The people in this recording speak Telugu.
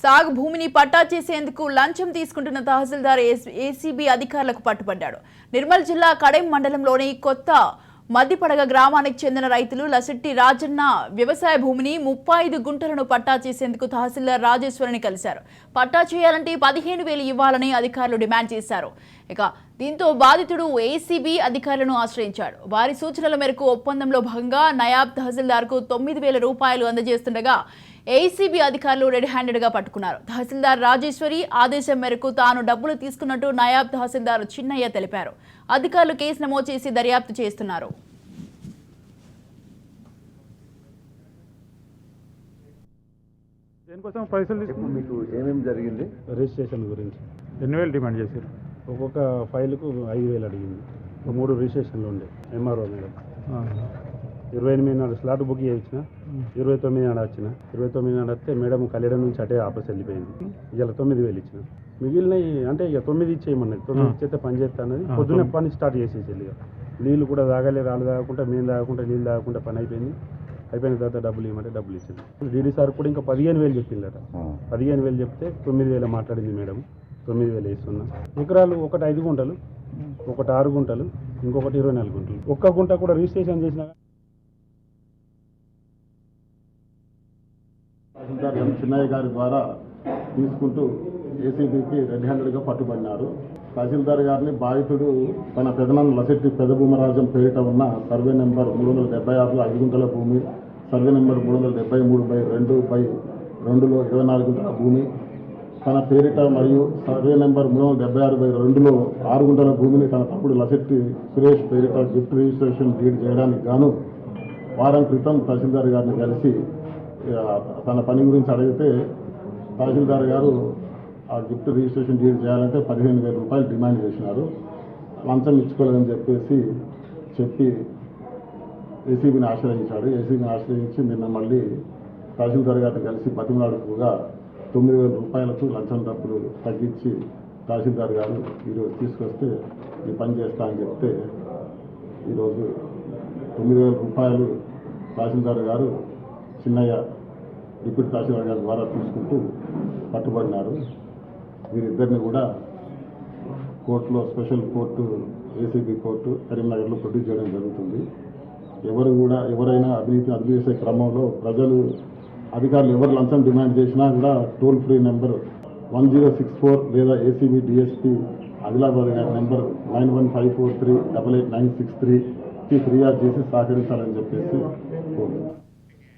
సాగు భూమిని పట్టా చేసేందుకు లంచం తీసుకుంటున్న తహసీల్దార్ ఏసీబీ అధికారులకు పట్టుబడ్డాడు. నిర్మల్ జిల్లా కడెం మండలంలోని కొత్త మద్దిపడగ గ్రామానికి చెందిన రైతులు లసిట్టి రాజన్న వ్యవసాయ భూమిని 35 గుంటలను పట్టా చేసేందుకు తహసీల్దార్ రాజేశ్వరిని కలిశారు. పట్టా చేయాలంటే 15,000 ఇవ్వాలని అధికారులు డిమాండ్ చేశారు. ఇక దీంతో బాధితుడు ఏసీబీ అధికారులను ఆశ్రయించాడు. వారి సూచనల మేరకు ఒప్పందంలో భాగంగా నయాబ్ తహసీల్దార్కు 9,000 రూపాయలు అందజేస్తుండగా ఏసీబీ అధికారులు రెడ్ హ్యాండెడ్ గా పట్టుకున్నారు. తహసీల్దార్ రాజేశ్వరి ఆదేశం మేరకు తాను డబ్బులు తీసుకున్నట్టు నయాబ్ తహసీల్దార్ చిన్నయ్య తెలిపారు. అధికారులు కేసు నమోదు చేసి దర్యాప్తు చేస్తున్నారు. దేనికోసం పైసలు మీకు ఏమేమి జరిగింది? రిజిస్ట్రేషన్ గురించి 2,000 డిమాండ్ చేశారు. ఒక్కొక్క ఫైల్కు 5,000 అడిగింది. 3 రిజిస్ట్రేషన్లు ఉండే ఎంఆర్ఓ మేడం 28 నాడు స్లాట్ బుక్ చేయించిన, 29 నాడు వచ్చిన. 29 నాడు వస్తే మేడం కళ్యాణం నుంచి అటే ఆపస్ వెళ్ళిపోయింది. ఇలా 9,000 ఇచ్చిన. మిగిలినవి అంటే ఇక 9 ఇచ్చేయమన్నది. 9 ఇచ్చేస్తే పని చేస్తా అన్నది. పొద్దున్నే పని స్టార్ట్ చేసేసి ఇక నీళ్ళు కూడా తాగలే, రాళ్ళు తాగకుండా, మేము తాగకుండా, నీళ్ళు తాగకుండా పని అయిపోయింది. అయిపోయిన తర్వాత డబ్బులు ఇవ్వమంటే డబ్బులు ఇచ్చింది. డీడీ సార్ కూడా ఇంకా 15,000 చెప్పిందట. 15,000 చెప్తే 9,000 మాట్లాడింది మేడం. 9,000 వేస్తున్నా. ఎకరాలు ఒకటి 5 గుంటలు, ఒకటి 6 గుంటలు, ఇంకొకటి 24 గుంటలు. ఒక్క గుంట కూడా రిజిస్ట్రేషన్ చేసిన తహసీల్దార్ ఎం చిన్నయ్య గారి ద్వారా తీసుకుంటూ ఏసీబీకి రెడ్ హ్యాండెడ్గా పట్టుబడినారు. తహసీల్దార్ గారిని బాధితుడు తన పెదనాన్న లసిట్టి పెదభూమరాజం పేరిట ఉన్న సర్వే నెంబర్ 376 5 గుంటల భూమి, సర్వే నెంబర్ 373/2/2లో 24 గుంటల భూమి తన పేరిట మరియు సర్వే నెంబర్ 376/2లో 6 గుంటల భూమిని తన తమ్ముడు లసిట్టి సురేష్ పేరిట గిఫ్ట్ రిజిస్ట్రేషన్ డీడ్ చేయడానికి గాను వారం క్రితం తహసీల్దార్ గారిని కలిసి తన పని గురించి అడిగితే తహసీల్దార్ గారు ఆ గిఫ్ట్ రిజిస్ట్రేషన్ డీడ్ చేయాలంటే 15,000 రూపాయలు డిమాండ్ చేసినారు. లంచం ఇచ్చుకోలేదని చెప్పి ఏసీబీని ఆశ్రయించాడు. ఏసీబీని ఆశ్రయించి నిన్న మళ్ళీ తహసీల్దార్ గారిని కలిసి బతిమలాడుకుగా 9,000 రూపాయలకు లంచం డబ్బులు తగ్గించి తహసీల్దార్ గారు ఈరోజు తీసుకొస్తే ఈ పని చేస్తా అని చెప్తే ఈరోజు 9,000 రూపాయలు తహసీల్దార్ గారు చిన్నయ్య డిప్యూటీ తహసీల్దార్ గారి ద్వారా తీసుకుంటూ పట్టుబడినారు. వీరిద్దరిని కూడా కోర్టులో స్పెషల్ కోర్టు ఏసీబీ కోర్టు కరీంనగర్లో ప్రొడ్యూస్ చేయడం జరుగుతుంది. ఎవరైనా అవినీతి చేసే క్రమంలో అధికారులు ఎవరు లంచం డిమాండ్ చేసినా కూడా టోల్ ఫ్రీ నెంబర్ 1064 లేదా ఏసీబీ డిఎస్పీ ఆదిలాబాద్ గారి నెంబర్ 9154388963కి ఫిర్యాదు చేసి సహకరించాలని చెప్పేసి కోరుతున్నాను.